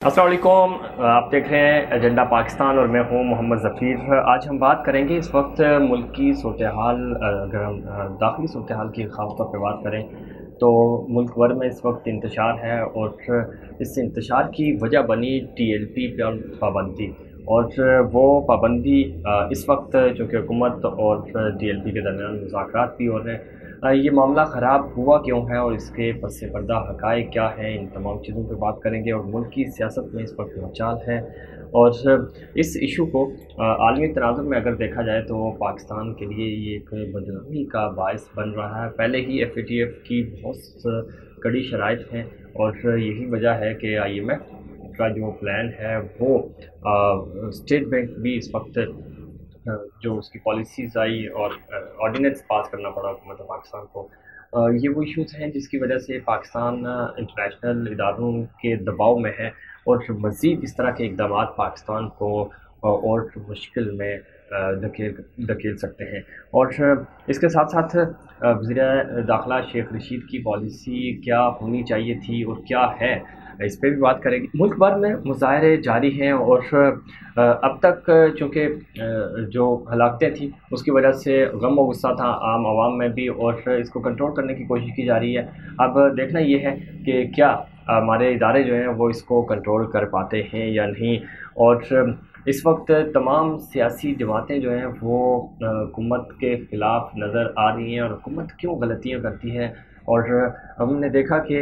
अस्सलाम वालेकुम। आप देख रहे हैं एजेंडा पाकिस्तान और मैं हूं मोहम्मद ज़फ़ीर। आज हम बात करेंगे इस वक्त मुल्क की सूरत हाल। अगर हम दाखिली सूरत हाल की ख़ास तौर पर बात करें तो मुल्क भर में इस वक्त इंतशार है और इस इंतशार की वजह बनी TLP पर पाबंदी। और वो पाबंदी इस वक्त चूँकि हुकूमत और TLP के दरमियान मुज़ाकरात भी हो रहे हैं, ये मामला ख़राब हुआ क्यों है और इसके पस पर्दा हक़ाइक़ क्या हैं, इन तमाम चीज़ों पे बात करेंगे। और मुल्क की सियासत में इस वक्त हलचल है और इस इशू को आलमी तनाज़ुर में अगर देखा जाए तो पाकिस्तान के लिए ये एक बदनामी का बायस बन रहा है। पहले ही FATF की बहुत कड़ी शराइत हैं और यही वजह है कि IMF का जो प्लान है वो स्टेट बैंक भी इस वक्त जो उसकी पॉलिसीज़ आई और ऑर्डिनेंस पास करना पड़ा हुकूमत पाकिस्तान को। ये वो इश्यूज़ हैं जिसकी वजह से पाकिस्तान इंटरनेशनल इदारों के दबाव में है और मज़ीद इस तरह के इक़दाम पाकिस्तान को और मुश्किल में धकेल सकते हैं। और इसके साथ साथ वज़ीर दाखिला शेख रशीद की पॉलिसी क्या होनी चाहिए थी और क्या है, इस पे भी बात करेंगे। मुल्क भर में मुज़ाहरे जारी हैं और अब तक चूँकि जो हलाकतें थी उसकी वजह से गम व गुस्सा था आम आवाम में भी और इसको कंट्रोल करने की कोशिश की जा रही है। अब देखना ये है कि क्या हमारे इदारे जो हैं वो इसको कंट्रोल कर पाते हैं या नहीं। और इस वक्त तमाम सियासी जमातें जो हैं वो हुकूमत के ख़िलाफ़ नज़र आ रही हैं और हुकूमत क्यों गलतियाँ करती है। और हमने देखा कि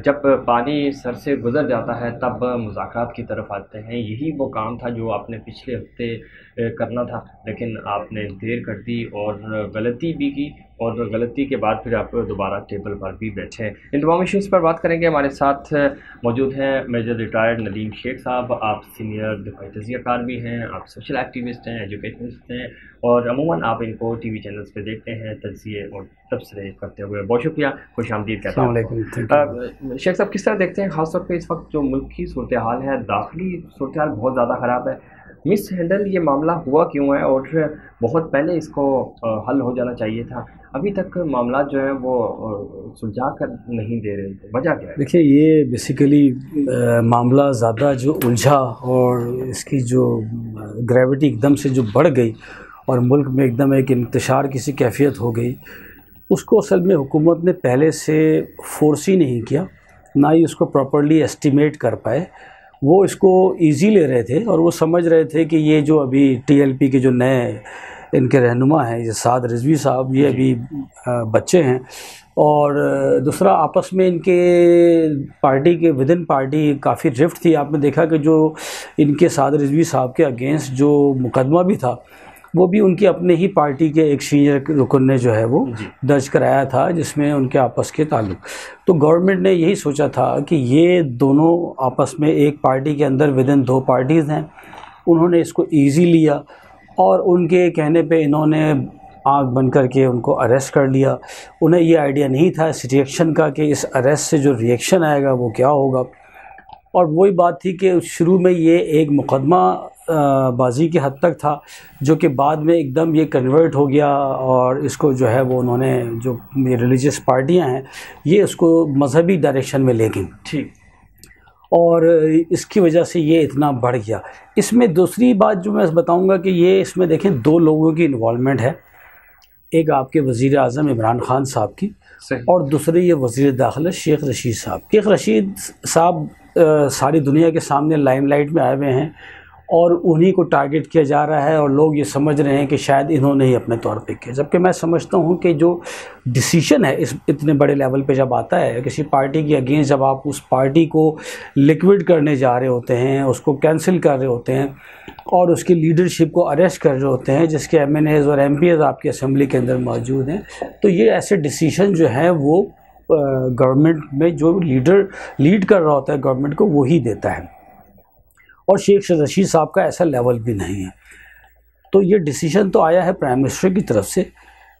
जब पानी सर से गुज़र जाता है तब मुज़ाकरात की तरफ आते हैं। यही वो काम था जो आपने पिछले हफ्ते करना था, लेकिन आपने देर कर दी और गलती भी की और गलती के बाद फिर आप दोबारा टेबल पर भी बैठे हैं। इन तमाम इश्यूज़ पर बात करेंगे। हमारे साथ मौजूद हैं मेजर रिटायर्ड नदीम शेख साहब। आप सीनियर दिफाई तज़कियाकार भी हैं, आप सोशल एक्टिविस्ट हैं, एजुकेशनिस्ट हैं और अमूमन आप इनको TV चैनल्स पे देखते हैं तज़किये और तबसरे करते हुए। बहुत शुक्रिया, खुशामदीद कहता हूँ। शेख साहब, किस तरह देखते हैं ख़ास तौर पे इस वक्त जो मुल्क की सूरत हाल है, दाखिली सूरत हाल बहुत ज़्यादा ख़राब है, मिस हैंडल ये मामला हुआ क्यों है और बहुत पहले इसको हल हो जाना चाहिए था, अभी तक मामला जो है वो सुलझा कर नहीं दे रहे, तो वजह क्या है? देखिए, ये बेसिकली मामला ज़्यादा जो उलझा और इसकी जो ग्रेविटी एकदम से जो बढ़ गई और मुल्क में एकदम एक इंतशार किसी कैफियत हो गई, उसको असल में हुकूमत ने पहले से फोर्स ही नहीं किया, ना ही उसको प्रॉपर्ली एस्टिमेट कर पाए। वो इसको इजी ले रहे थे और वो समझ रहे थे कि ये जो अभी TLP के जो नए इनके रहनुमा हैं, ये साद रिजवी साहब, ये अभी बच्चे हैं और दूसरा आपस में इनके पार्टी के विद इन पार्टी काफ़ी रिफ्ट थी। आपने देखा कि जो इनके साद रिजवी साहब के अगेंस्ट जो मुकदमा भी था वो भी उनकी अपने ही पार्टी के एक सीनियर रुकन ने जो है वो दर्ज कराया था, जिसमें उनके आपस के ताल्लुक। तो गवर्नमेंट ने यही सोचा था कि ये दोनों आपस में एक पार्टी के अंदर विद इन 2 पार्टीज़ हैं, उन्होंने इसको ईजी लिया और उनके कहने पे इन्होंने आँख बंद करके उनको अरेस्ट कर लिया। उन्हें ये आइडिया नहीं था इस रिएक्शन का कि इस अरेस्ट से जो रिएक्शन आएगा वो क्या होगा। और वही बात थी कि शुरू में ये एक मुकदमा बाजी के हद तक था, जो कि बाद में एकदम ये कन्वर्ट हो गया और इसको जो है वो उन्होंने जो ये रिलीजियस पार्टियां हैं ये उसको मजहबी डायरेक्शन में ले गई। ठीक। और इसकी वजह से ये इतना बढ़ गया। इसमें दूसरी बात जो मैं बताऊंगा कि ये इसमें देखें 2 लोगों की इन्वॉल्वमेंट है, एक आपके वज़ीर आज़म इमरान खान साहब की और दूसरे ये वज़ीर दाखिला शेख रशीद साहब। शेख रशीद साहब सारी दुनिया के सामने लाइमलाइट में आए हुए हैं और उन्हीं को टारगेट किया जा रहा है और लोग ये समझ रहे हैं कि शायद इन्होंने ही अपने तौर पे किया, जबकि मैं समझता हूँ कि जो डिसीजन है इस इतने बड़े लेवल पे जब आता है किसी पार्टी के अगेंस्ट, जब आप उस पार्टी को लिक्विड करने जा रहे होते हैं, उसको कैंसिल कर रहे होते हैं और उसकी लीडरशिप को अरेस्ट कर रहे होते हैं, जिसके MNAs और MPs आपकी असेंबली के अंदर मौजूद हैं, तो ये ऐसे डिसीजन जो हैं वो गवर्नमेंट में जो लीड कर रहा होता है गवर्नमेंट को, वही देता है। और शेख रशीद साहब का ऐसा लेवल भी नहीं है। तो ये डिसीजन तो आया है प्राइम मिनिस्टर की तरफ से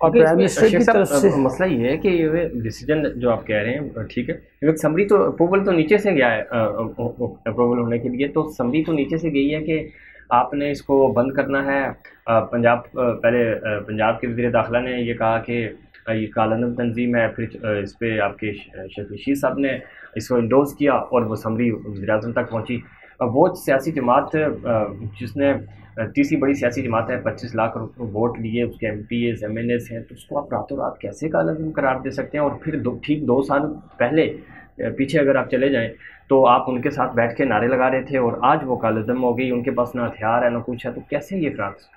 और प्राइम मिनिस्टर की तरफ से मसला ये है कि ये डिसीजन जो आप कह रहे हैं ठीक है, समरी तो अप्रूवल तो नीचे से गया है, अप्रूवल होने के लिए तो समरी तो नीचे से गई है कि आपने इसको बंद करना है। पंजाब के वज़ीर दाखिला ने ये कहा कि ये कालानम तंजीम है, फिर इस पर आपके शेख रशीद साहब ने इसको इंडोज किया और वो समरी वज़ीर-ए-आज़म तक पहुँची। वो सियासी जमात जिसने तीसरी बड़ी सियासी जमात है, 25 लाख वोट लिए, उसके MPs MNAs हैं, तो उसको आप रातों रात कैसे कालानम करार दे सकते हैं? और फिर ठीक 2 साल पहले पीछे अगर आप चले जाएँ तो आप उनके साथ बैठ के नारे लगा रहे थे और आज वो कालादम हो गई, उनके पास ना हथियार है ना कुछ है, तो कैसे ये फ्रांस?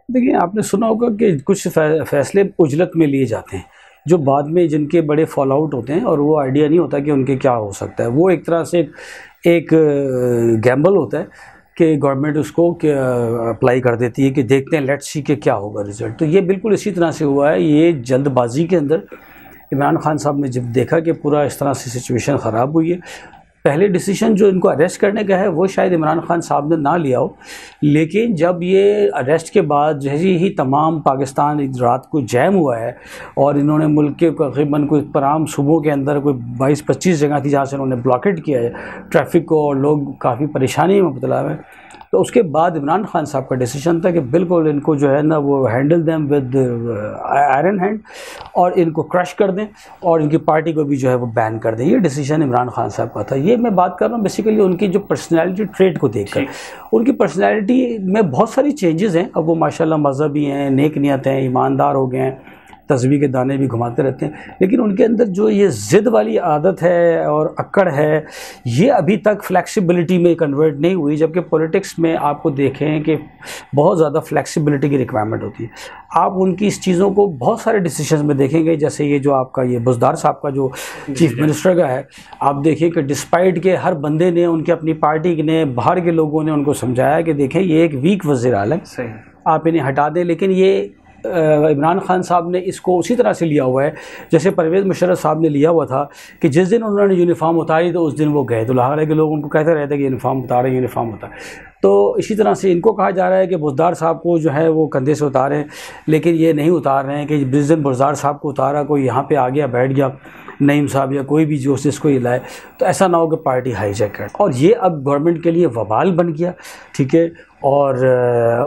देखिए, आपने सुना होगा कि कुछ फैसले उजलत में लिए जाते हैं जो बाद में जिनके बड़े फॉल आउट होते हैं और वो आइडिया नहीं होता कि उनके क्या हो सकता है। वो एक तरह से एक गैम्बल होता है कि गवर्नमेंट उसको अप्लाई कर देती है कि देखते हैं, लेट्स सी के क्या होगा रिजल्ट। तो ये बिल्कुल इसी तरह से हुआ है। ये जल्दबाजी के अंदर इमरान खान साहब ने जब देखा कि पूरा इस तरह से सिचुएशन ख़राब हुई है, पहले डिसीजन जो इनको अरेस्ट करने का है वो शायद इमरान खान साहब ने ना लिया हो, लेकिन जब ये अरेस्ट के बाद जैसे ही तमाम पाकिस्तान रात को जैम हुआ है और इन्होंने मुल्क के तकरीबन कोई तमाम सूबों के अंदर कोई 22-25 जगह थी जहाँ से इन्होंने ब्लॉकेट किया है ट्रैफिक को और लोग काफ़ी परेशानी में मुबतला है, तो उसके बाद इमरान खान साहब का डिसीजन था कि बिल्कुल इनको जो है ना वो handle them with iron hand और इनको क्रश कर दें और इनकी पार्टी को भी जो है वो बैन कर दें। ये डिसीजन इमरान खान साहब का था। ये मैं बात कर रहा हूँ बेसिकली उनकी जो पर्सनैलिटी ट्रेट को देखकर। उनकी पर्सनैलिटी में बहुत सारी चेंजेस हैं। अब वो माशाल्लाह मज़हबी हैं, नेक नियत हैं, ईमानदार हो गए हैं, तस्बीह के दाने भी घुमाते रहते हैं, लेकिन उनके अंदर जो ये ज़िद वाली आदत है और अक्कड़ है, ये अभी तक फ्लेक्सिबिलिटी में कन्वर्ट नहीं हुई। जबकि पॉलिटिक्स में आपको देखें कि बहुत ज़्यादा फ्लेक्सिबिलिटी की रिक्वायरमेंट होती है। आप उनकी इस चीज़ों को बहुत सारे डिसीजंस में देखेंगे, जैसे ये जो आपका ये बुज़दार साहब का जो चीफ मिनिस्टर का है, आप देखिए कि डिस्पाइट के हर बंदे ने, उनकी अपनी पार्टी ने, बाहर के लोगों ने उनको समझाया कि देखें ये एक वीक वज़ीर आला है, आप इन्हें हटा दें। लेकिन ये इमरान खान साहब ने इसको उसी तरह से लिया हुआ है जैसे परवेज़ मुशर्रफ साहब ने लिया हुआ था कि जिस दिन उन्होंने यूनिफॉर्म उतारी तो उस दिन वो गए। तो लाहौर के लोग उनको कहते रहते कि यूनिफॉर्म उतारें, यूनिफॉर्म उतारें। तो इसी तरह से इनको कहा जा रहा है कि बुज़दार साहब को जो है वो कंधे से उतारें, लेकिन ये नहीं उतार रहे हैं कि जिस दिन बुज़दार साहब को उतारा कोई यहाँ पे आ गया बैठ गया, नईम साहब या कोई भी जो जिसको ये लाए, तो ऐसा ना हो कि पार्टी हाईजैक कर। और ये अब गवर्नमेंट के लिए वबाल बन गया, ठीक है। और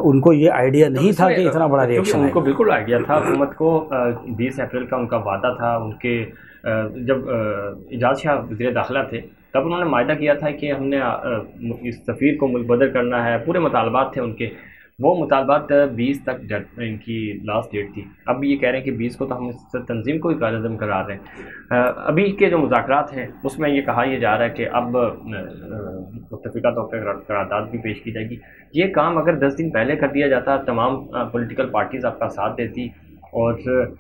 उनको ये आइडिया नहीं था कि इतना बड़ा रिएक्शन। उनको बिल्कुल आइडिया था। हुकूमत को 20 अप्रैल का उनका वादा था। उनके जब इजाज़ शाह वज़ीर दाखिला थे तब उन्होंने मायदा किया था कि हमने इस सफ़ीर को मुल्क बदर करना है। पूरे मुतालबात थे उनके। वो मुतालबात 20 तक इनकी लास्ट डेट थी। अब ये कह रहे हैं कि 20 को तो हम इस तंजीम को ही कालअदम करा रहे हैं। अभी के जो मुज़ाकरात हैं उसमें ये कहा यह जा रहा है कि अब मुत्तफ़िका तौर पर करारदाद भी पेश की जाएगी। ये काम अगर 10 दिन पहले कर दिया जाता, तमाम पॉलिटिकल पार्टीज़ आपका साथ देती और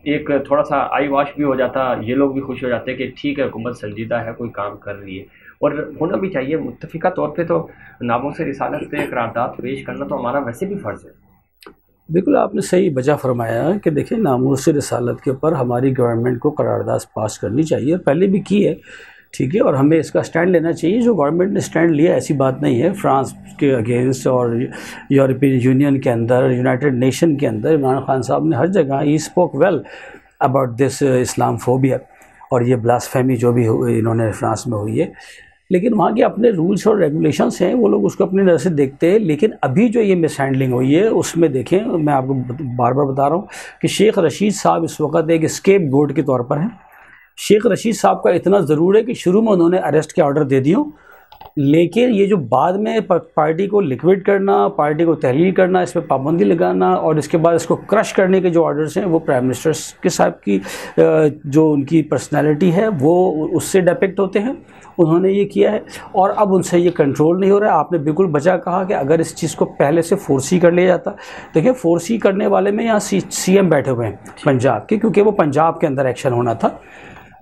एक थोड़ा सा आई वॉश भी हो जाता, ये लोग भी खुश हो जाते कि ठीक है हुकूमत संजीदा है, कोई काम कर रही है। और होना भी चाहिए। मुत्तफ़िका तौर पे तो नामों से रिसालत पे करारदाद पेश करना तो हमारा वैसे भी फ़र्ज़ है। बिल्कुल आपने सही वजह फरमाया कि देखिए नामूस रिसालत के ऊपर हमारी गवर्नमेंट को करारदाद पास करनी चाहिए और पहले भी की है, ठीक है। और हमें इसका स्टैंड लेना चाहिए। जो गवर्नमेंट ने स्टैंड लिया ऐसी बात नहीं है। फ्रांस के अगेंस्ट और यूरोपियन यूनियन के अंदर, यूनाइटेड नेशन के अंदर इमरान खान साहब ने हर जगह he spoke well about this Islamophobia और ये ब्लास्फेमी जो भी इन्होंने फ्रांस में हुई है। लेकिन वहाँ के अपने रूल्स और रेगुलेशंस हैं, वो लोग उसको अपनी नज़र से देखते हैं। लेकिन अभी जो ये मिसहैंडलिंग हुई है उसमें देखें, मैं आपको बार बार बता रहा हूँ कि शेख रशीद साहब इस वक्त एक स्केप गोट के तौर पर हैं। शेख रशीद साहब का इतना ज़रूर है कि शुरू में उन्होंने अरेस्ट के ऑर्डर दे दिए, लेकिन ये जो बाद में पार्टी को लिक्विड करना, पार्टी को तहलील करना, इस पर पाबंदी लगाना और इसके बाद इसको क्रश करने के जो ऑर्डर्स हैं वो प्राइम मिनिस्टर के साहब की जो उनकी पर्सनैलिटी है वो उससे डिपिक्ट होते हैं। उन्होंने ये किया है और अब उनसे ये कंट्रोल नहीं हो रहा है। आपने बिल्कुल बचा कहा कि अगर इस चीज़ को पहले से फोर्सी कर लिया जाता, देखिए फोर्सी करने वाले में यहाँ CM बैठे हुए हैं पंजाब के, क्योंकि वो पंजाब के अंदर एक्शन होना था।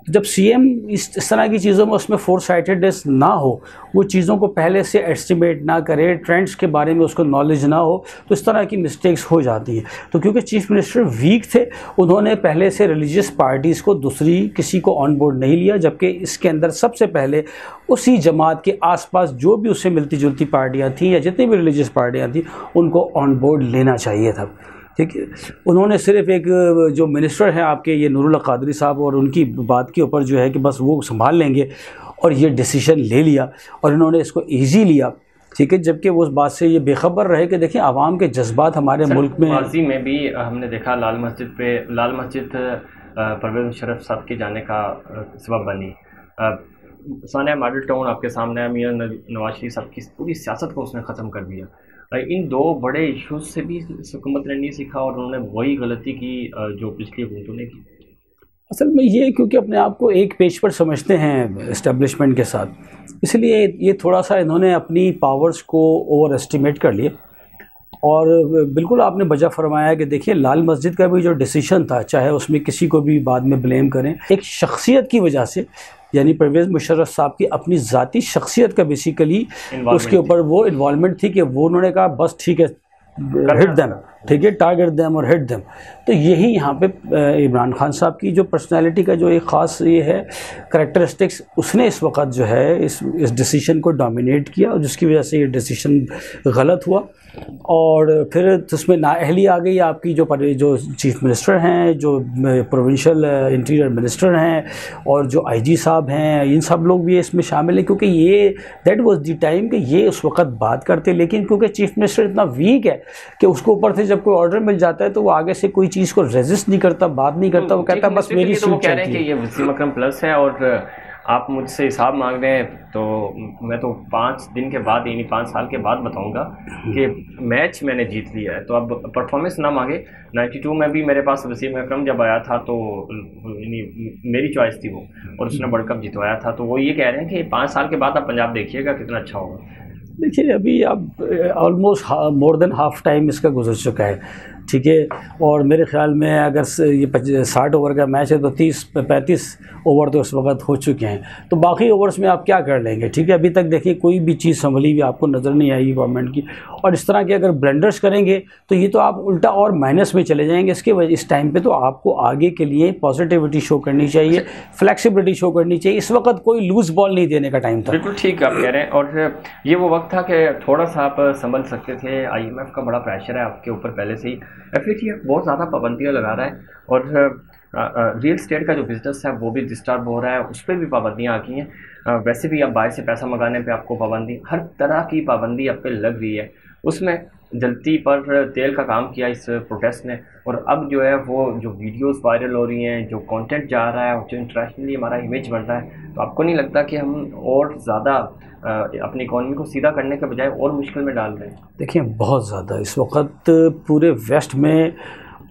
जब CM इस तरह की चीज़ों में उसमें फोरसाइटेडनेस ना हो, वो चीज़ों को पहले से एस्टिमेट ना करे, ट्रेंड्स के बारे में उसको नॉलेज ना हो, तो इस तरह की मिस्टेक्स हो जाती हैं। तो क्योंकि चीफ मिनिस्टर वीक थे, उन्होंने पहले से रिलीजियस पार्टीज़ को दूसरी किसी को ऑन बोर्ड नहीं लिया, जबकि इसके अंदर सबसे पहले उसी जमात के आसपास जो भी उससे मिलती जुलती पार्टियाँ थीं या जितनी भी रिलीजियस पार्टियाँ थीं उनको ऑन बोर्ड लेना चाहिए था, ठीक है। उन्होंने सिर्फ एक जो मिनिस्टर हैं आपके ये नूरुल क़ादरी साहब और उनकी बात के ऊपर जो है कि बस वो संभाल लेंगे और ये डिसीजन ले लिया और इन्होंने इसको ईजी लिया ठीक है, जबकि वो उस बात से ये बेखबर रहे कि देखिए आवाम के जज्बात हमारे मुल्क में। माजी में भी हमने देखा लाल मस्जिद परवेज़ मुशर्रफ साहब के जाने का सबब बनी। सानिया मॉडल टाउन आपके सामने है, मियां नवाज शरीफ साहब की पूरी सियासत को उसने ख़त्म कर दिया। इन दो बड़े इशूज़ से भी हुकूमत ने नहीं सीखा और उन्होंने वही गलती की जो पिछली हुकूमतों ने की। असल में ये क्योंकि अपने आप को एक पेज पर समझते हैं इस्टेब्लिशमेंट के साथ, इसलिए ये थोड़ा सा इन्होंने अपनी पावर्स को ओवर एस्टिमेट कर लिए। और बिल्कुल आपने वजह फरमाया कि देखिए लाल मस्जिद का भी जो डिसीजन था, चाहे उसमें किसी को भी बाद में ब्लेम करें, एक शख्सियत की वजह से, यानी परवेज़ मुशर्रफ साहब की अपनी ज़ाती शख्सियत का बेसिकली उसके ऊपर वो इन्वॉल्वमेंट थी कि वो उन्होंने कहा बस ठीक है, हिट देम, ठीक है, टारगेट देम और हिट देम। तो यही यहाँ पे इमरान खान साहब की जो पर्सनालिटी का जो एक ख़ास ये है करैक्टरिस्टिक्स, उसने इस वक्त जो है इस डिसीजन को डोमिनेट किया और जिसकी वजह से ये डिसीजन गलत हुआ। और फिर उसमें नाअहली आ गई आपकी जो चीफ मिनिस्टर हैं, जो प्रोविंशियल इंटीरियर मिनिस्टर हैं और जो आईजी साहब हैं, इन सब लोग भी इसमें शामिल हैं, क्योंकि ये दैट वाज द टाइम कि ये उस वक्त बात करते। लेकिन क्योंकि चीफ मिनिस्टर इतना वीक है कि उसको ऊपर से जब कोई ऑर्डर मिल जाता है तो वो आगे से कोई चीज़ को रेजिस्ट नहीं करता, बात नहीं करता, वो कहता बस मेरी सूट चलती है। ये वसीम अकरम प्लस है और आप मुझसे हिसाब मांग रहे हैं तो मैं तो 5 दिन के बाद यानी 5 साल के बाद बताऊंगा कि मैच मैंने जीत लिया है। तो अब परफॉर्मेंस ना मांगे। 92 में भी मेरे पास वसीम अकरम जब आया था तो मेरी चॉइस थी वो, और उसने वर्ल्ड कप जितवाया था। तो वो ये कह रहे हैं कि 5 साल के बाद आप पंजाब देखिएगा कितना अच्छा होगा। देखिए अभी अब almost more than half time इसका गुजर चुका है, ठीक है। और मेरे ख्याल में अगर ये 60 ओवर का मैच है तो 30-35 ओवर तो इस वक्त हो चुके हैं। तो बाकी ओवर्स में आप क्या कर लेंगे, ठीक है। अभी तक देखिए कोई भी चीज़ संभली हुई आपको नज़र नहीं आई गवर्नमेंट की। और इस तरह के अगर ब्लंडर्स करेंगे तो ये तो आप उल्टा और माइनस में चले जाएंगे। इसके वजह इस टाइम पे तो आपको आगे के लिए पॉजिटिविटी शो करनी चाहिए, फ्लेक्सिबिलिटी शो करनी चाहिए। इस वक्त कोई लूज बॉल नहीं देने का टाइम था। बिल्कुल ठीक आप कह रहे हैं। और ये वो वक्त था कि थोड़ा सा आप संभल सकते थे। IMF का बड़ा प्रेशर है आपके ऊपर पहले से ही। FATF बहुत ज़्यादा पाबंदियाँ लगा रहा है और रियल स्टेट का जो बिज़नेस है वो भी डिस्टर्ब हो रहा है, उस पर भी पाबंदियाँ आ गई हैं। वैसे भी अब बाहर से पैसा मंगाने पे आपको पाबंदी, हर तरह की पाबंदी आप पे लग रही है। उसमें जलती पर तेल का काम किया इस प्रोटेस्ट ने। और अब जो है वो जो वीडियोस वायरल हो रही हैं, जो कंटेंट जा रहा है, जो इंटरनेशनली हमारा इमेज बन रहा है, तो आपको नहीं लगता कि हम और ज़्यादा अपनी इकॉनमी को सीधा करने के बजाय और मुश्किल में डाल रहे हैं? देखिए बहुत ज़्यादा इस वक्त पूरे वेस्ट में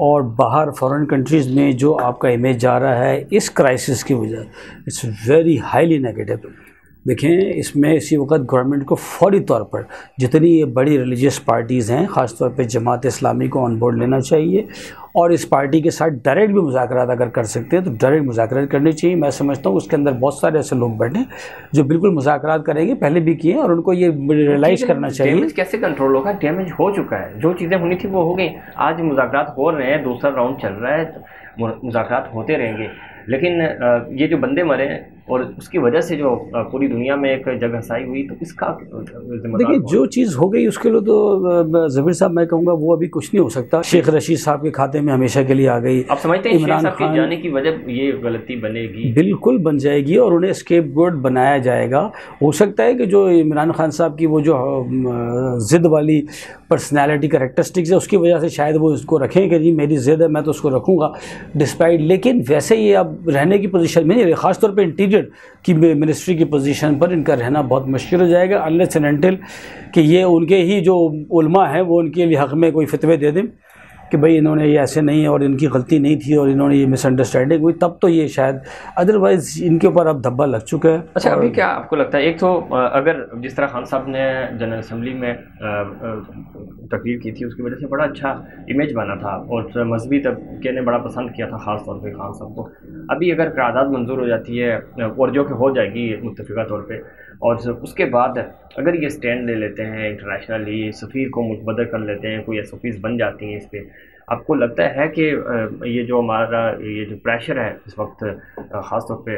और बाहर फॉरेन कंट्रीज़ में जो आपका इमेज जा रहा है इस क्राइसिस की वजह, इट्स वेरी हाईली नेगेटिव। देखें इसमें इसी वक्त गवर्नमेंट को फौरी तौर पर जितनी ये बड़ी रिलीजियस पार्टीज़ हैं, ख़ास तौर पे जमात इस्लामी को ऑन बोर्ड लेना चाहिए और इस पार्टी के साथ डायरेक्ट भी मुज़ाकरात अगर कर सकते हैं तो डायरेक्ट मुज़ाकरात करनी चाहिए। मैं समझता हूँ उसके अंदर बहुत सारे ऐसे लोग बैठे जो बिल्कुल मुज़ाकरात करेंगे, पहले भी किए, और उनको ये रियलाइज़ करना चाहिए। डैमेज कैसे कंट्रोल होगा? डैमेज हो चुका है, जो चीज़ें होनी थी वो हो गई। आज मुज़ाकरात हो रहे हैं, दूसरा राउंड चल रहा है, मुज़ाकरात होते रहेंगे। लेकिन ये जो बंदे मरे हैं और उसकी वजह से जो पूरी दुनिया में एक जगहसाई हुई, तो इसका देखिए जो चीज़ हो गई उसके लिए तो ज़बीर साहब मैं कहूँगा वो अभी कुछ नहीं हो सकता। शेख रशीद साहब के खाते में हमेशा के लिए आ गई। आप समझते हैं इमरान खान के जाने की वजह ये गलती बनेगी? बिल्कुल बन जाएगी और उन्हें स्केपगोट बनाया जाएगा। हो सकता है कि जो इमरान खान साहब की वो जो ज़िद वाली पर्सनैलिटी कैरेक्टरिस्टिक्स है उसकी वजह से शायद वो उसको रखें कि जी मेरी ज़िद है मैं तो उसको रखूँगा डिस्पाइट। लेकिन वैसे ये अब रहने की पोजीशन में नहीं, ख़ासतौर पे इंटीरियर की मिनिस्ट्री की पोजीशन पर इनका रहना बहुत मुश्किल हो जाएगा अनलेस एंड अनटिल कि ये उनके ही जो उलमा हैं वो उनके लिए हक़ में कोई फतवे दे दें कि भाई इन्होंने ये ऐसे नहीं है और इनकी गलती नहीं थी और इन्होंने ये मिसअंडरस्टैंडिंग हुई, तब तो ये शायद, अदरवाइज़ इनके ऊपर अब धब्बा लग चुका है। अच्छा अभी क्या आपको लगता है, एक तो अगर जिस तरह खान साहब ने जनरल असम्बली में तकरीर की थी उसकी वजह से बड़ा अच्छा इमेज बना था और मजहबी तबके ने बड़ा पसंद किया था ख़ास तौर पर खान साहब को। अभी अगर करारदाद मंजूर हो जाती है और जो कि हो जाएगी मुत्तफ़िका तौर पर, और उसके बाद अगर ये स्टैंड ले लेते हैं इंटरनेशनली, सफ़ीर को मुतबदल कर लेते हैं, कोई SOPs बन जाती हैं इस पर, आपको लगता है कि ये जो हमारा ये जो प्रेशर है इस वक्त ख़ास तौर पे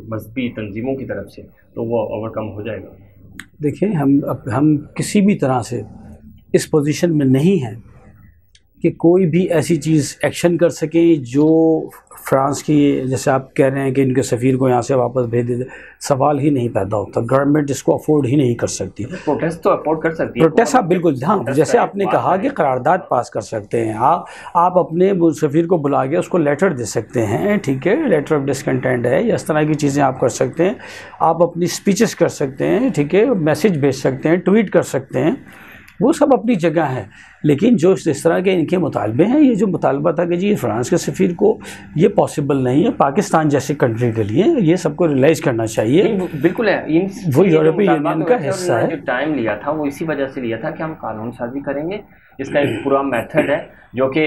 मजहबी तंजीमों की तरफ से, तो वो ओवरकम हो जाएगा? देखिए हम किसी भी तरह से इस पोजीशन में नहीं हैं कि कोई भी ऐसी चीज़ एक्शन कर सके जो फ्रांस की, जैसे आप कह रहे हैं कि इनके सफ़ीर को यहाँ से वापस भेज दे, सवाल ही नहीं पैदा होता। गवर्नमेंट इसको अफोर्ड ही नहीं कर सकती। प्रोटेस्ट तो अफोर्ड कर सकती है, प्रोटेस्ट आप बिल्कुल, हाँ, जैसे आपने कहा कि करारदाद पास कर सकते हैं आप अपने सफ़ीर को बुला के उसको लेटर दे सकते हैं, ठीक है, लेटर ऑफ डिसकंटेंट है, या इस तरह की चीज़ें आप कर सकते हैं। आप अपनी स्पीचेस कर सकते हैं, ठीक है, मैसेज भेज सकते हैं, ट्वीट कर सकते हैं, वो सब अपनी जगह है। लेकिन जो इस तरह के इनके मुतालबे हैं, ये जो मुतालबा था कि जी फ्रांस के सफ़ीर को, ये पॉसिबल नहीं है पाकिस्तान जैसे कंट्री के लिए, ये सबको रियलाइज़ करना चाहिए। बिल्कुल है, वो यूरोपीय यूनियन का हिस्सा है। जो टाइम लिया था वो इसी वजह से लिया था कि हम कानून साजी करेंगे। इसका एक पूरा मेथड है जो कि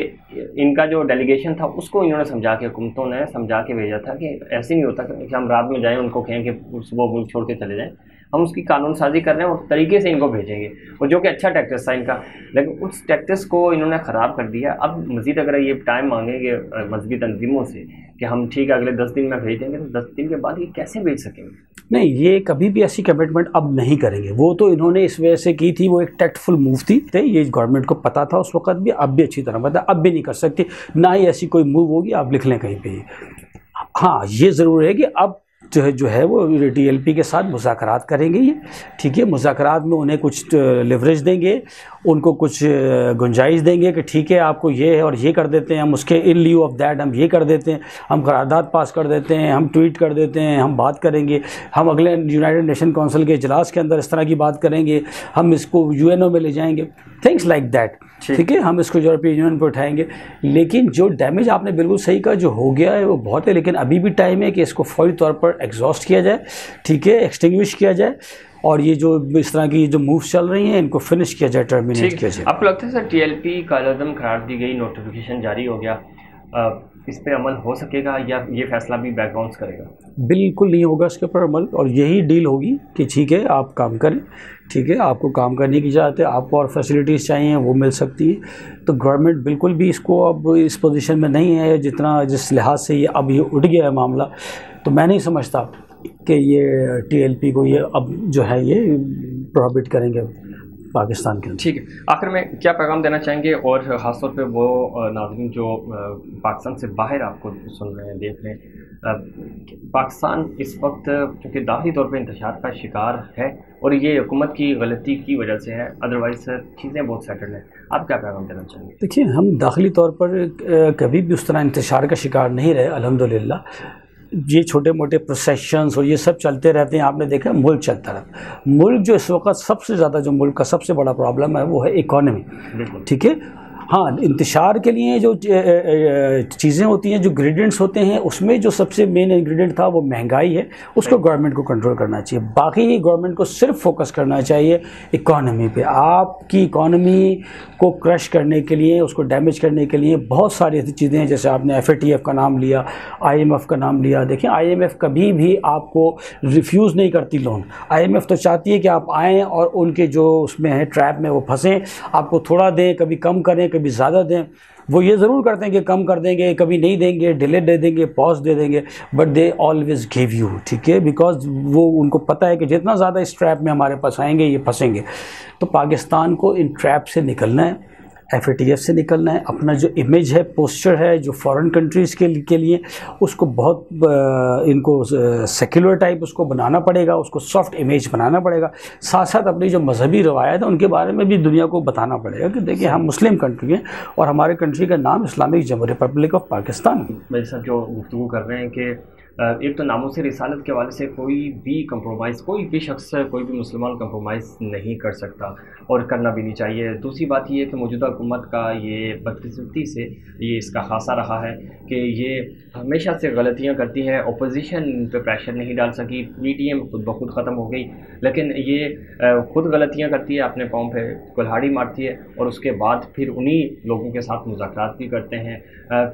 इनका जो डेलीगेशन था उसको इन्होंने समझा के, हुकूमतों ने समझा के भेजा था कि ऐसे नहीं होता कि हम रात में जाएँ उनको कहें कि सुबह मुल्क छोड़ के चले जाएँ। हम उसकी कानून साजी कर रहे हैं और तरीके से इनको भेजेंगे, और जो कि अच्छा टैक्टिस था इनका, लेकिन उस टैक्टिस को इन्होंने ख़राब कर दिया। अब मज़ीद अगर ये टाइम मांगेंगे मजहबी तंजीमों से कि हम ठीक है अगले 10 दिन में भेज देंगे, तो 10 दिन के बाद ये कैसे भेज सकेंगे? नहीं, ये कभी भी ऐसी कमिटमेंट अब नहीं करेंगे। वो तो इन्होंने इस वजह से की थी, वो एक टैक्टफुल मूव थी, ये गवर्नमेंट को पता था उस वक्त भी, अब भी अच्छी तरह पता, अब भी नहीं कर सकती, ना ही ऐसी कोई मूव होगी, आप लिख लें कहीं पे। हाँ, ये ज़रूर है कि अब जो है वो TLP के साथ मुज़ाकरात करेंगे ये, ठीक है, मुज़ाकरात में उन्हें कुछ लिवरेज देंगे, उनको कुछ गुंजाइश देंगे कि ठीक है आपको ये है और ये कर देते हैं, हम उसके इन ल्यू ऑफ दैट हम ये कर देते हैं, हम करारदाद पास कर देते हैं, हम ट्वीट कर देते हैं, हम बात करेंगे, हम अगले यूनाइटेड नेशन काउंसिल के इजलास के अंदर इस तरह की बात करेंगे, हम इसको UNO में ले जाएंगे, थिंग्स लाइक दैट, ठीक है, हम इसको यूरोपीय यूनियन पर उठाएंगे। लेकिन जो डैमेज आपने बिल्कुल सही कहा, जो हो गया है वो बहुत है, लेकिन अभी भी टाइम है कि इसको फौरी तौर पर एग्जॉस्ट किया जाए, ठीक है, एक्सटिंग्विश किया जाए, और ये जो इस तरह की जो मूव्स चल रही हैं इनको फिनिश किया जाए, टर्मिनेट किया जाए। आपको लगता है सर TLP कालअदम करार दी गई, नोटिफिकेशन जारी हो गया, इस पे अमल हो सकेगा या ये फैसला भी बैकबाउंस करेगा? बिल्कुल नहीं होगा इसके ऊपर अमल, और यही डील होगी कि ठीक है आप काम करें, ठीक है, आपको काम करने की इजाज़त है, आपको और फैसिलिटीज़ चाहिए वो मिल सकती है। तो गवर्नमेंट बिल्कुल भी इसको अब इस पोजीशन में नहीं है, जिस लिहाज से ये अब ये उठ गया है मामला, तो मैं नहीं समझता कि ये TLP को ये अब जो है ये प्रोहिबिट करेंगे पाकिस्तान के अंदर। ठीक है, आखिर में क्या पैगाम देना चाहेंगे, और ख़ासतौर पे वो नाज़रीन जो पाकिस्तान से बाहर आपको सुन रहे हैं, देख रहे हैं, पाकिस्तान इस वक्त चूँकि दाखिली तौर पे इंतशार का शिकार है और ये हुकूमत की गलती की वजह से है, अदरवाइज़ चीज़ें बहुत सेटल्ड हैं, आप क्या पैगाम देना चाहेंगे? देखिए, हम दाखिली तौर पर कभी भी उस तरह इंतशार का शिकार नहीं रहे, अल्हम्दुलिल्लाह। ये छोटे मोटे प्रोसेशंस और ये सब चलते रहते हैं, आपने देखा मुल्क चलता रहता। मुल्क जो इस वक्त सबसे ज़्यादा, जो मुल्क का सबसे बड़ा प्रॉब्लम है वो है इकॉनमी, ठीक है। हाँ, इंतशार के लिए जो चीज़ें होती हैं, जो इंग्रेडिएंट्स होते हैं, उसमें जो सबसे मेन इंग्रेडिएंट था वो महंगाई है, उसको गवर्नमेंट को कंट्रोल करना चाहिए। बाकी गवर्नमेंट को सिर्फ फोकस करना चाहिए इकॉनमी पे। आपकी इकॉनमी को क्रश करने के लिए, उसको डैमेज करने के लिए बहुत सारी ऐसी चीज़ें हैं, जैसे आपने FATF का नाम लिया, IMF का नाम लिया। देखिए, IMF कभी भी आपको रिफ्यूज़ नहीं करती लोन। IMF तो चाहती है कि आप आएँ और उनके जो उसमें है ट्रैप में वो फंसें, आपको थोड़ा दें, कभी कम करें, कभी ज़्यादा दें। वो ये ज़रूर करते हैं कि कम कर देंगे, कभी नहीं देंगे, डिले दे देंगे, पॉज दे देंगे, but they always give you, ठीक है, बिकॉज वो उनको पता है कि जितना ज़्यादा इस ट्रैप में हमारे पास आएंगे ये फंसेंगे। तो पाकिस्तान को इन ट्रैप से निकलना है, FATF से निकलना है। अपना जो इमेज है, पोस्चर है जो फॉरेन कंट्रीज़ के लिए, उसको बहुत इनको सेक्युलर टाइप उसको बनाना पड़ेगा, उसको सॉफ्ट इमेज बनाना पड़ेगा। साथ साथ अपनी जो मजहबी रवायत है उनके बारे में भी दुनिया को बताना पड़ेगा कि देखिए हम मुस्लिम कंट्री हैं और हमारे कंट्री का नाम इस्लामिक जमहूरियत रिपब्लिक ऑफ पाकिस्तान। भाई साहब जो गुफ्तगू कर रहे हैं कि एक तो नामों से रिसालत के हवाले से कोई भी कंप्रोमाइज़, कोई भी शख्स, कोई भी मुसलमान कंप्रोमाइज़ नहीं कर सकता और करना भी नहीं चाहिए। दूसरी बात ये है कि मौजूदा हुकूमत का ये बदकिस्मती से ये इसका खासा रहा है कि ये हमेशा से गलतियां करती है। अपोजिशन पे प्रेशर नहीं डाल सकी, PTM खुद ब खुद ख़त्म हो गई, लेकिन ये खुद गलतियां करती है, अपने पाँव पे कुल्हाड़ी मारती है और उसके बाद फिर उन्हीं लोगों के साथ मुज़ाकरात भी करते हैं,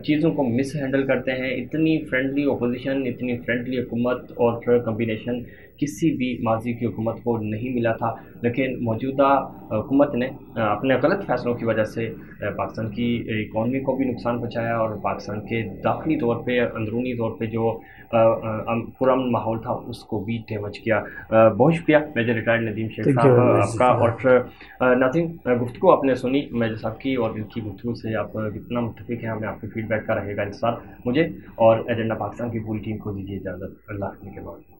चीज़ों को मिस हैंडल करते हैं। इतनी फ्रेंडली अपोजिशन, इतनी फ्रेंडली हुकूमत और कम्बिनेशन किसी भी माजी की हुकूमत को नहीं मिला था, लेकिन मौजूदा हुकूमत ने अपने गलत फ़ैसलों की वजह से पाकिस्तान की इकॉनमी को भी नुकसान पहुँचाया और पाकिस्तान के दाखिली तौर पे, अंदरूनी तौर पे जो पुरअमन माहौल था उसको भी डैमेज किया। बहुत शुक्रिया मेजर रिटायर्ड नदीम शेख साहब आपका। और नाज़रीन, गुफ्तगू आपने सुनी मेजर साहब की, और इनकी गुफ्तगू से आप कितना मुत्तफ़िक हैं, हमें आपके फीडबैक का रहेगा इंतज़ार। मुझे और एजेंडा पाकिस्तान की पूरी टीम को दीजिए इजाज़त। अल्लाह रखने के बाद।